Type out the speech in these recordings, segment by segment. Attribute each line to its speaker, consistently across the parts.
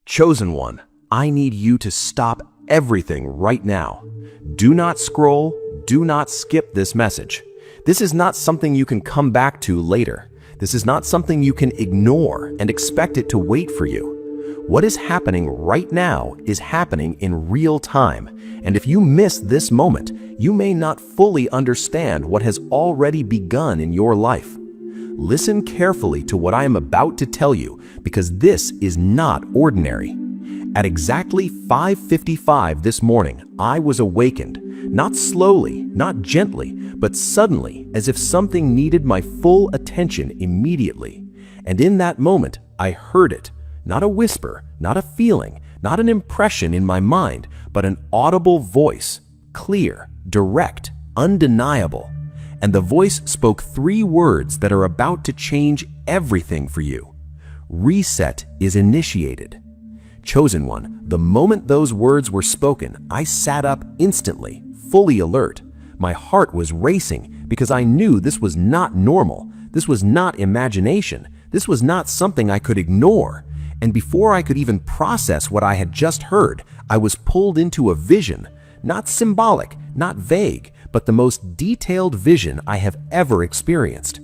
Speaker 1: Chosen one, I need you to stop everything right now. Do not scroll, do not skip this message. This is not something you can come back to later. This is not something you can ignore and expect it to wait for you. What is happening right now is happening in real time, and if you miss this moment, you may not fully understand what has already begun in your life. Listen carefully to what I am about to tell you, because this is not ordinary. At exactly 5:55 this morning, I was awakened, not slowly, not gently, but suddenly, as if something needed my full attention immediately. And in that moment, I heard it, not a whisper, not a feeling, not an impression in my mind, but an audible voice, clear, direct, undeniable. And the voice spoke 3 words that are about to change everything for you. Reset is initiated. Chosen one, the moment those words were spoken, I sat up instantly, fully alert. My heart was racing because I knew this was not normal. This was not imagination. This was not something I could ignore. And before I could even process what I had just heard, I was pulled into a vision, not symbolic, not vague, but the most detailed vision I have ever experienced.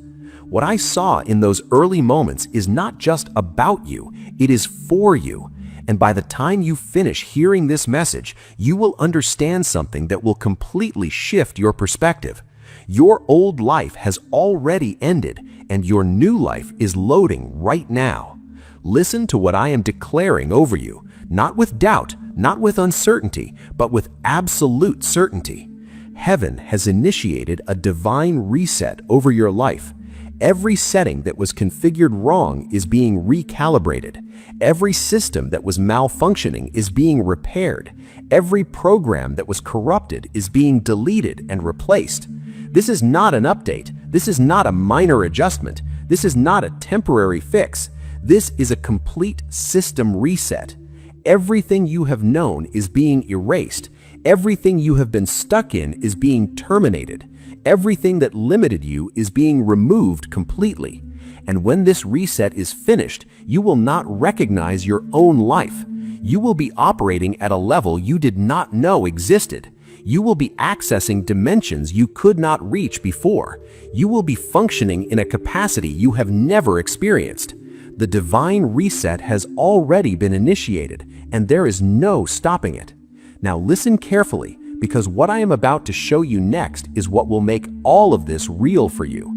Speaker 1: What I saw in those early moments is not just about you, it is for you. And by the time you finish hearing this message, you will understand something that will completely shift your perspective. Your old life has already ended, and your new life is loading right now. Listen to what I am declaring over you, not with doubt, not with uncertainty, but with absolute certainty. Heaven has initiated a divine reset over your life. Every setting that was configured wrong is being recalibrated. Every system that was malfunctioning is being repaired. Every program that was corrupted is being deleted and replaced. This is not an update. This is not a minor adjustment. This is not a temporary fix. This is a complete system reset. Everything you have known is being erased. Everything you have been stuck in is being terminated. Everything that limited you is being removed completely. And when this reset is finished, you will not recognize your own life. You will be operating at a level you did not know existed. You will be accessing dimensions you could not reach before. You will be functioning in a capacity you have never experienced. The divine reset has already been initiated, and there is no stopping it. Now listen carefully, because what I am about to show you next is what will make all of this real for you.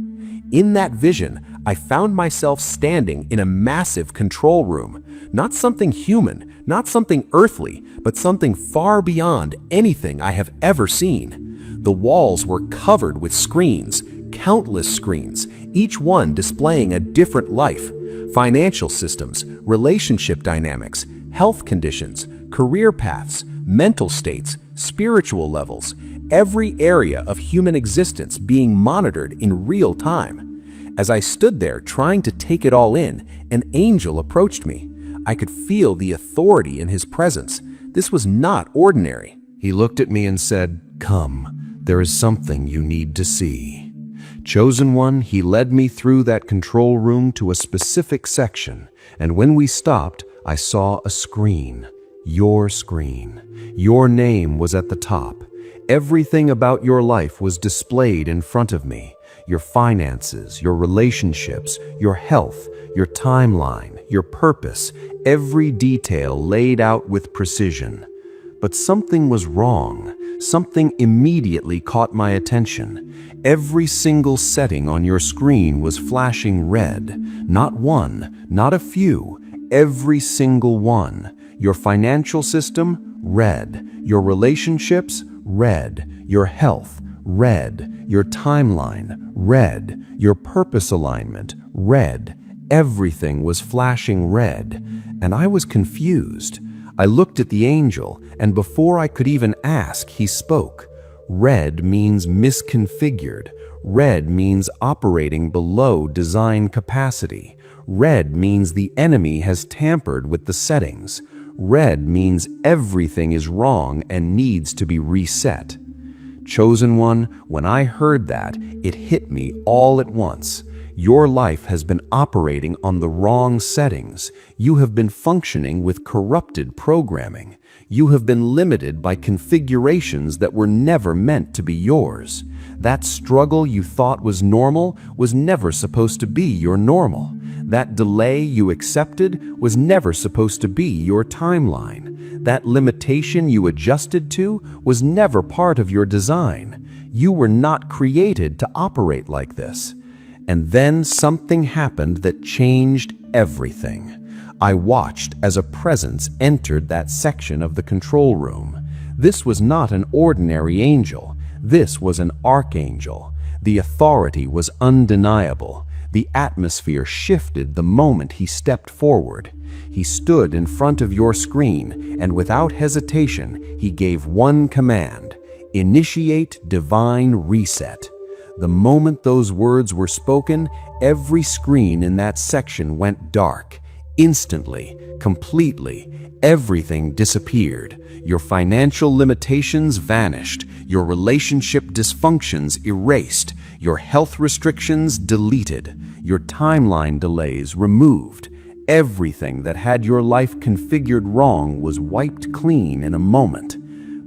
Speaker 1: In that vision, I found myself standing in a massive control room, not something human, not something earthly, but something far beyond anything I have ever seen. The walls were covered with screens, countless screens, each one displaying a different life. Financial systems, relationship dynamics, health conditions, career paths, mental states, spiritual levels, every area of human existence being monitored in real time. As I stood there trying to take it all in, an angel approached me. I could feel the authority in his presence. This was not ordinary. He looked at me and said, "Come, there is something you need to see." Chosen one, he led me through that control room to a specific section, and when we stopped, I saw a screen. Your screen. Your name was at the top. Everything about your life was displayed in front of me. Your finances, your relationships, your health, your timeline, your purpose, every detail laid out with precision. But something was wrong. Something immediately caught my attention. Every single setting on your screen was flashing red. Not one, not a few, every single one. Your financial system, red. Your relationships, red. Your health, red. Your timeline, red. Your purpose alignment, red. Everything was flashing red, and I was confused. I looked at the angel, and before I could even ask, he spoke. Red means misconfigured. Red means operating below design capacity. Red means the enemy has tampered with the settings. Red means everything is wrong and needs to be reset. Chosen one, when I heard that, it hit me all at once. Your life has been operating on the wrong settings. You have been functioning with corrupted programming. You have been limited by configurations that were never meant to be yours. That struggle you thought was normal was never supposed to be your normal. That delay you accepted was never supposed to be your timeline. That limitation you adjusted to was never part of your design. You were not created to operate like this. And then something happened that changed everything. I watched as a presence entered that section of the control room. This was not an ordinary angel. This was an archangel. The authority was undeniable. The atmosphere shifted the moment he stepped forward. He stood in front of your screen, and without hesitation, he gave one command: initiate divine reset. The moment those words were spoken, every screen in that section went dark. Instantly, completely, everything disappeared. Your financial limitations vanished. Your relationship dysfunctions erased. Your health restrictions deleted. Your timeline delays removed. Everything that had your life configured wrong was wiped clean in a moment.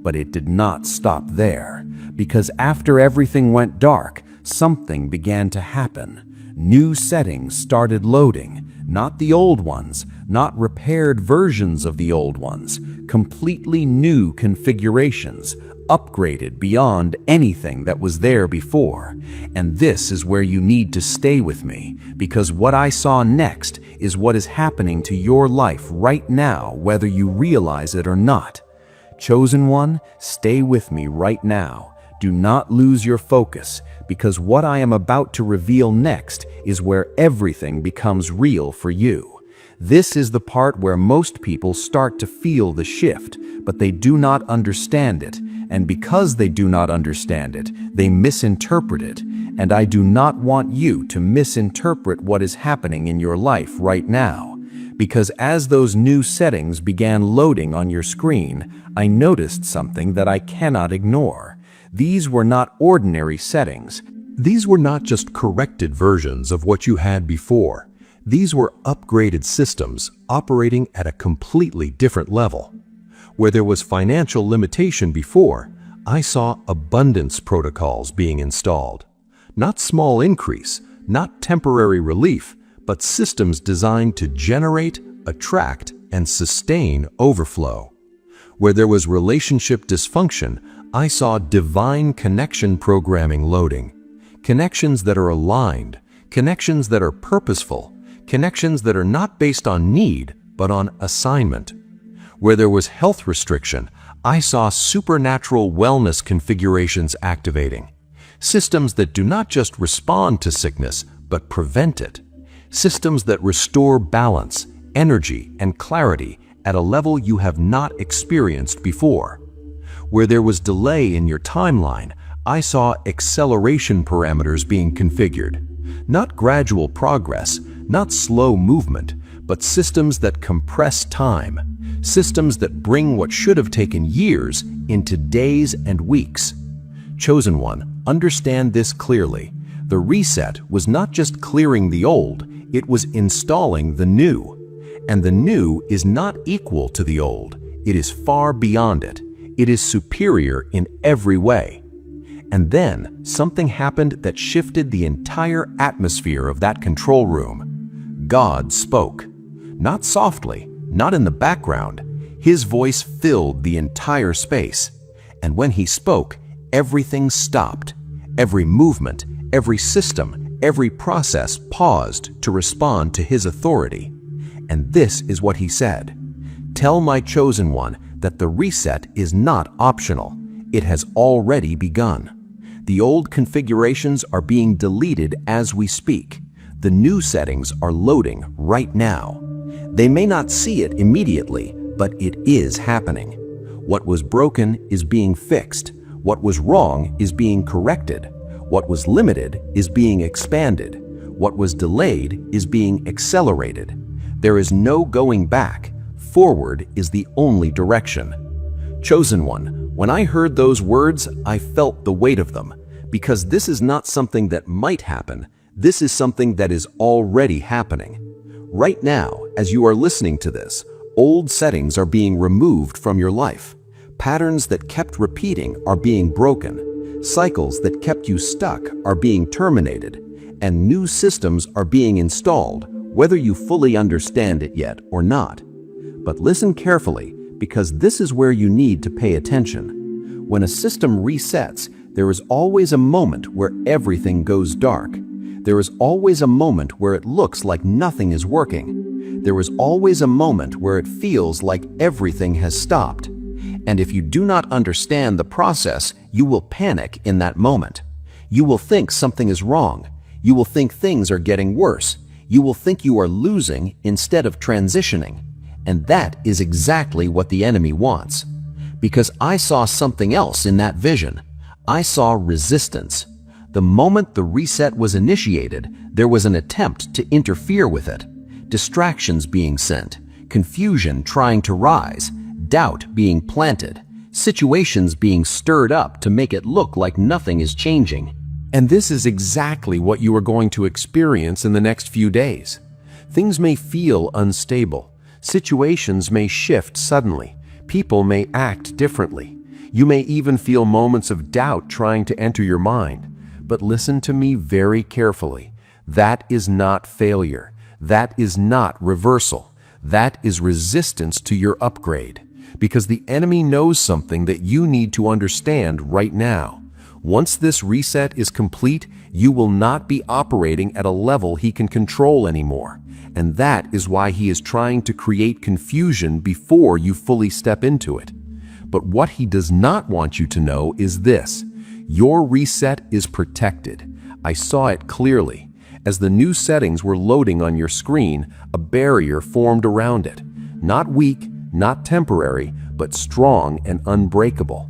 Speaker 1: But it did not stop there, because after everything went dark, something began to happen. New settings started loading, not the old ones, not repaired versions of the old ones, completely new configurations, upgraded beyond anything that was there before. And this is where you need to stay with me, because what I saw next is what is happening to your life right now, whether you realize it or not. Chosen one, stay with me right now. Do not lose your focus, because what I am about to reveal next is where everything becomes real for you. This is the part where most people start to feel the shift, but they do not understand it. And because they do not understand it, they misinterpret it. And I do not want you to misinterpret what is happening in your life right now. Because as those new settings began loading on your screen, I noticed something that I cannot ignore. These were not ordinary settings.
Speaker 2: These were not just corrected versions of what you had before. These were upgraded systems operating at a completely different level. Where there was financial limitation before, I saw abundance protocols being installed. Not small increase, not temporary relief, but systems designed to generate, attract, and sustain overflow. Where there was relationship dysfunction, I saw divine connection programming loading. Connections that are aligned, connections that are purposeful, connections that are not based on need, but on assignment. Where there was health restriction, I saw supernatural wellness configurations activating. Systems that do not just respond to sickness, but prevent it. Systems that restore balance, energy, and clarity at a level you have not experienced before. Where there was delay in your timeline, I saw acceleration parameters being configured. Not gradual progress, not slow movement, but systems that compress time. Systems that bring what should have taken years into days and weeks. Chosen one, understand this clearly. The reset was not just clearing the old, it was installing the new. And the new is not equal to the old. It is far beyond it. It is superior in every way. And then something happened that shifted the entire atmosphere of that control room. God spoke. Not softly, not in the background. His voice filled the entire space. And when he spoke, everything stopped. Every movement, every system, every process paused to respond to his authority. And this is what he said: "Tell my chosen one that the reset is not optional. It has already begun. The old configurations are being deleted as we speak. The new settings are loading right now. They may not see it immediately, but it is happening. What was broken is being fixed. What was wrong is being corrected. What was limited is being expanded. What was delayed is being accelerated. There is no going back. Forward is the only direction." Chosen one, when I heard those words, I felt the weight of them, because this is not something that might happen. This is something that is already happening. Right now, as you are listening to this, old settings are being removed from your life. Patterns that kept repeating are being broken. Cycles that kept you stuck are being terminated. And new systems are being installed, whether you fully understand it yet or not. But listen carefully, because this is where you need to pay attention. When a system resets, there is always a moment where everything goes dark. There is always a moment where it looks like nothing is working. There is always a moment where it feels like everything has stopped. And if you do not understand the process, you will panic in that moment. You will think something is wrong. You will think things are getting worse. You will think you are losing instead of transitioning. And that is exactly what the enemy wants. Because I saw something else in that vision. I saw resistance. The moment the reset was initiated, there was an attempt to interfere with it. Distractions being sent, confusion trying to rise, doubt being planted, situations being stirred up to make it look like nothing is changing.
Speaker 1: And this is exactly what you are going to experience in the next few days. Things may feel unstable. Situations may shift suddenly. People may act differently. You may even feel moments of doubt trying to enter your mind. But listen to me very carefully. That is not failure. That is not reversal. That is resistance to your upgrade. Because the enemy knows something that you need to understand right now. Once this reset is complete, you will not be operating at a level he can control anymore. And that is why he is trying to create confusion before you fully step into it. But what he does not want you to know is this: your reset is protected. I saw it clearly. As the new settings were loading on your screen, a barrier formed around it. Not weak, not temporary, but strong and unbreakable.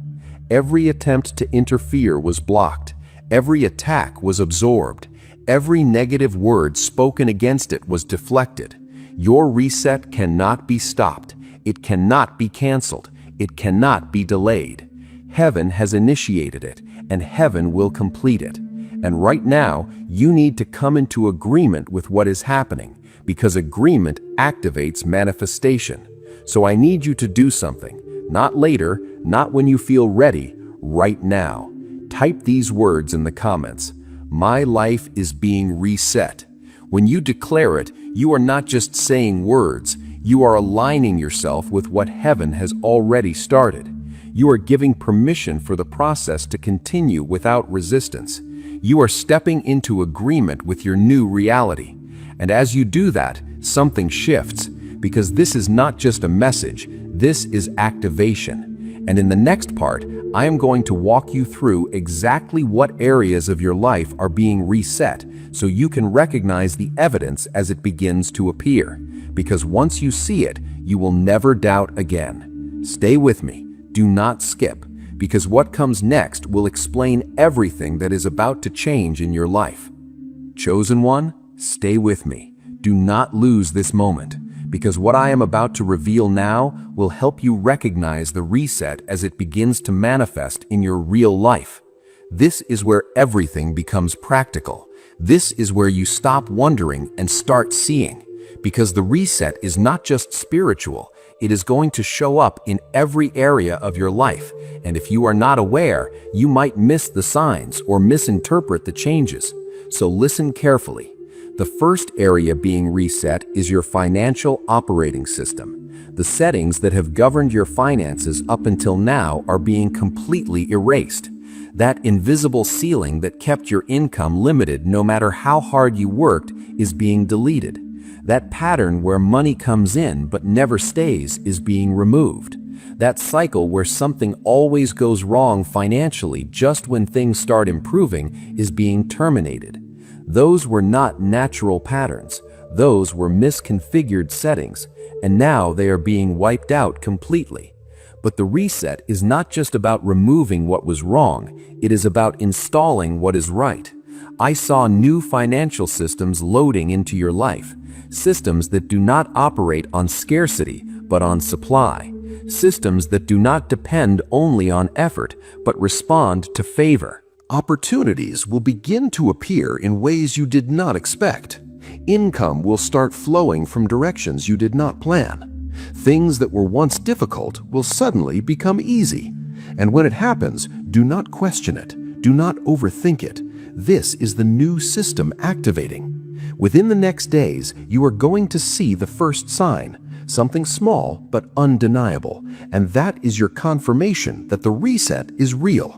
Speaker 1: Every attempt to interfere was blocked. Every attack was absorbed. Every negative word spoken against it was deflected. Your reset cannot be stopped. It cannot be canceled. It cannot be delayed. Heaven has initiated it, and heaven will complete it. And right now, you need to come into agreement with what is happening, because agreement activates manifestation. So I need you to do something. Not later, not when you feel ready, right now. Type these words in the comments. My life is being reset. When you declare it, you are not just saying words, you are aligning yourself with what heaven has already started. You are giving permission for the process to continue without resistance. You are stepping into agreement with your new reality. And as you do that, something shifts, because this is not just a message, this is activation. And in the next part, I am going to walk you through exactly what areas of your life are being reset so you can recognize the evidence as it begins to appear. Because once you see it, you will never doubt again. Stay with me. Do not skip, because what comes next will explain everything that is about to change in your life. Chosen one, stay with me. Do not lose this moment, because what I am about to reveal now will help you recognize the reset as it begins to manifest in your real life. This is where everything becomes practical. This is where you stop wondering and start seeing, because the reset is not just spiritual. It is going to show up in every area of your life, and if you are not aware, you might miss the signs or misinterpret the changes. So listen carefully. The first area being reset is your financial operating system. The settings that have governed your finances up until now are being completely erased. That invisible ceiling that kept your income limited no matter how hard you worked is being deleted. That pattern where money comes in but never stays is being removed. That cycle where something always goes wrong financially just when things start improving is being terminated. Those were not natural patterns. Those were misconfigured settings, and now they are being wiped out completely. But the reset is not just about removing what was wrong, it is about installing what is right. I saw new financial systems loading into your life. Systems that do not operate on scarcity, but on supply. Systems that do not depend only on effort, but respond to favor.
Speaker 2: Opportunities will begin to appear in ways you did not expect. Income will start flowing from directions you did not plan. Things that were once difficult will suddenly become easy. And when it happens, do not question it. Do not overthink it. This is the new system activating. Within the next days, you are going to see the first sign, something small but undeniable, and that is your confirmation that the reset is real.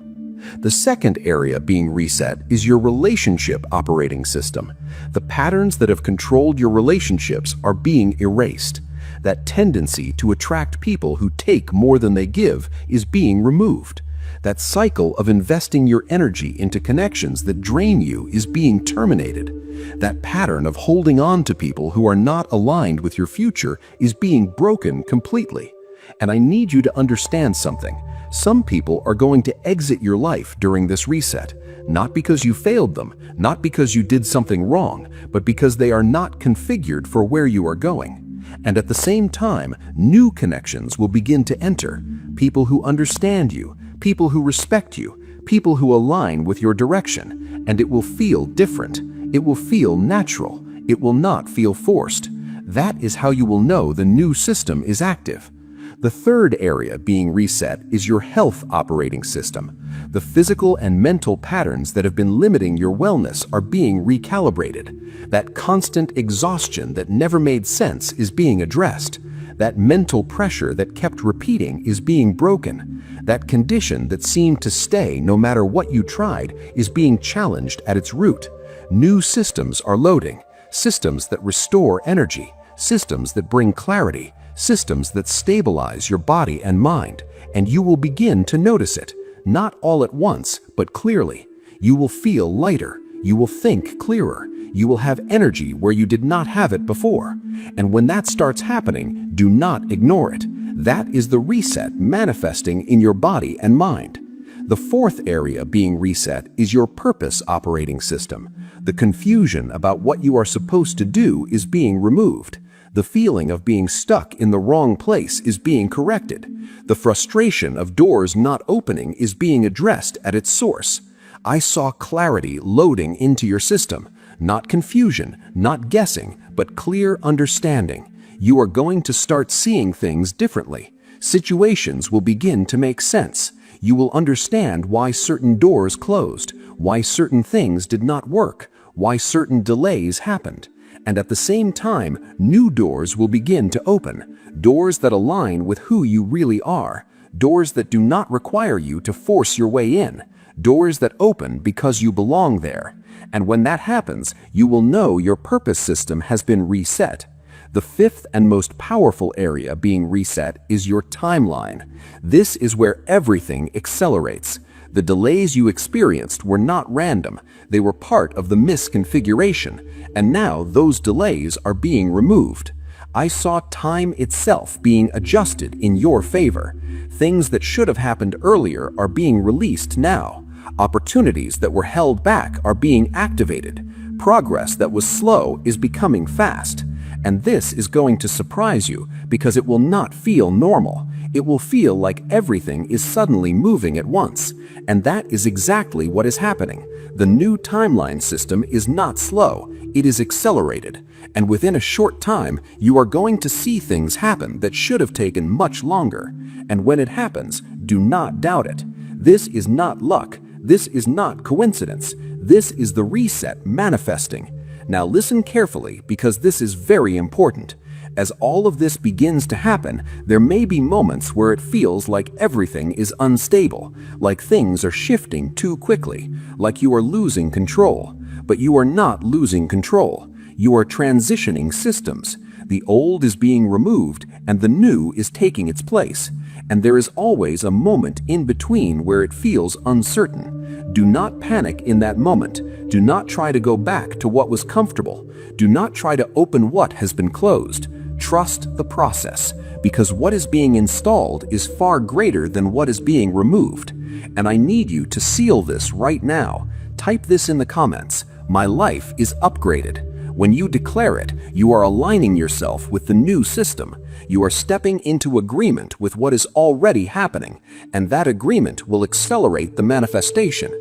Speaker 2: The second area being reset is your relationship operating system. The patterns that have controlled your relationships are being erased. That tendency to attract people who take more than they give is being removed. That cycle of investing your energy into connections that drain you is being terminated. That pattern of holding on to people who are not aligned with your future is being broken completely. And I need you to understand something. Some people are going to exit your life during this reset, not because you failed them, not because you did something wrong, but because they are not configured for where you are going. And at the same time, new connections will begin to enter. People who understand you, people who respect you, people who align with your direction, and it will feel different. It will feel natural. It will not feel forced. That is how you will know the new system is active. The third area being reset is your health operating system. The physical and mental patterns that have been limiting your wellness are being recalibrated. That constant exhaustion that never made sense is being addressed. That mental pressure that kept repeating is being broken. That condition that seemed to stay no matter what you tried is being challenged at its root. New systems are loading. Systems that restore energy. Systems that bring clarity. Systems that stabilize your body and mind, and you will begin to notice it, not all at once, but clearly. You will feel lighter, you will think clearer, you will have energy where you did not have it before. And when that starts happening, do not ignore it. That is the reset manifesting in your body and mind. The fourth area being reset is your purpose operating system. The confusion about what you are supposed to do is being removed. The feeling of being stuck in the wrong place is being corrected. The frustration of doors not opening is being addressed at its source. I saw clarity loading into your system. Not confusion, not guessing, but clear understanding. You are going to start seeing things differently. Situations will begin to make sense. You will understand why certain doors closed, why certain things did not work, why certain delays happened. And at the same time, new doors will begin to open, doors that align with who you really are, doors that do not require you to force your way in, doors that open because you belong there. And when that happens, you will know your purpose system has been reset. The fifth and most powerful area being reset is your timeline. This is where everything accelerates. The delays you experienced were not random. They were part of the misconfiguration, and now those delays are being removed. I saw time itself being adjusted in your favor. Things that should have happened earlier are being released now. Opportunities that were held back are being activated. Progress that was slow is becoming fast. And this is going to surprise you because it will not feel normal. It will feel like everything is suddenly moving at once. And that is exactly what is happening. The new timeline system is not slow, it is accelerated. And within a short time, you are going to see things happen that should have taken much longer. And when it happens, do not doubt it. This is not luck. This is not coincidence. This is the reset manifesting. Now listen carefully because this is very important. As all of this begins to happen, there may be moments where it feels like everything is unstable, like things are shifting too quickly, like you are losing control. But you are not losing control. You are transitioning systems. The old is being removed and the new is taking its place. And there is always a moment in between where it feels uncertain. Do not panic in that moment. Do not try to go back to what was comfortable. Do not try to open what has been closed. Trust the process, because what is being installed is far greater than what is being removed. And I need you to seal this right now. Type this in the comments. My life is upgraded. When you declare it, you are aligning yourself with the new system. You are stepping into agreement with what is already happening, and that agreement will accelerate the manifestation.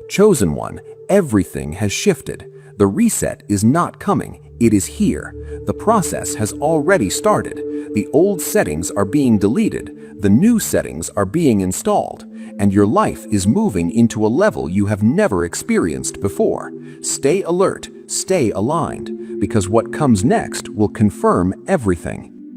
Speaker 1: Chosen one, everything has shifted. The reset is not coming, it is here. The process has already started. The old settings are being deleted, the new settings are being installed, and your life is moving into a level you have never experienced before. Stay alert, stay aligned, because what comes next will confirm everything.